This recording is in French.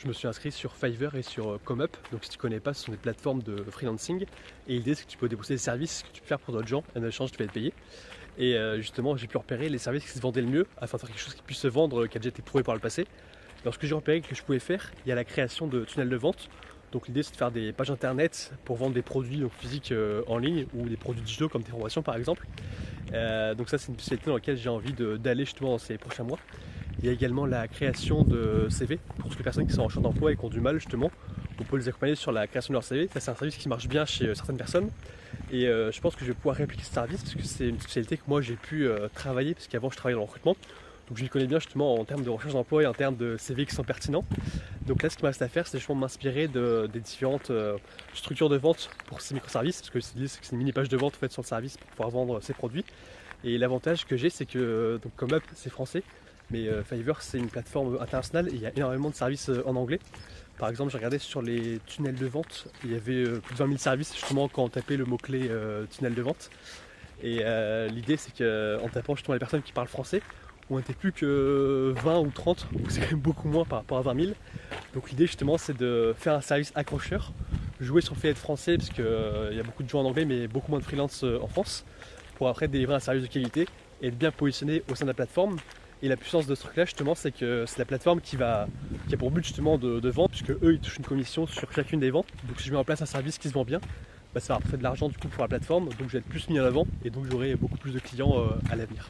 je me suis inscrit sur Fiverr et sur ComeUp. Donc si tu connais pas, ce sont des plateformes de freelancing. Et l'idée c'est que tu peux déposer des services que tu peux faire pour d'autres gens. En échange, tu vas être payé. Et justement, j'ai pu repérer les services qui se vendaient le mieux afin de faire quelque chose qui puisse se vendre, qui a déjà été prouvé par le passé. Alors ce que j'ai repéré que je pouvais faire, il y a la création de tunnels de vente. Donc l'idée c'est de faire des pages internet pour vendre des produits donc, physiques en ligne ou des produits digitaux comme des formations par exemple. Donc ça c'est une spécialité dans laquelle j'ai envie d'aller justement dans ces prochains mois. Il y a également la création de CV pour toutes les personnes qui sont en recherche d'emploi et qui ont du mal justement. On peut les accompagner sur la création de leur CV. Ça c'est un service qui marche bien chez certaines personnes. Et je pense que je vais pouvoir répliquer ce service parce que c'est une spécialité que moi j'ai pu travailler parce qu'avant je travaillais dans le recrutement. Donc je m'y connais bien justement en termes de recherche d'emploi et en termes de CV qui sont pertinents. Donc là ce qui me reste à faire c'est justement m'inspirer des différentes structures de vente pour ces microservices. Parce que l'idée c'est que c'est une mini page de vente en fait, sur le service pour pouvoir vendre ses produits. Et l'avantage que j'ai c'est que donc ComeUp c'est français. Mais Fiverr c'est une plateforme internationale et il y a énormément de services en anglais. Par exemple, j'ai regardé sur les tunnels de vente, il y avait plus de 20 000 services justement quand on tapait le mot-clé tunnel de vente. Et l'idée c'est qu'en tapant justement les personnes qui parlent français, on n'était plus que 20 ou 30, donc c'est quand même beaucoup moins par rapport à 20 000. Donc l'idée justement c'est de faire un service accrocheur, jouer sur le fait d'être français parce qu'il y a beaucoup de gens en anglais mais beaucoup moins de freelance en France, pour après délivrer un service de qualité et être bien positionné au sein de la plateforme. Et la puissance de ce truc là justement c'est que c'est la plateforme qui a pour but justement de vendre, puisque eux ils touchent une commission sur chacune des ventes. Donc si je mets en place un service qui se vend bien, bah, ça va rapporter de l'argent du coup pour la plateforme, donc je vais être plus mis en avant et donc j'aurai beaucoup plus de clients à l'avenir.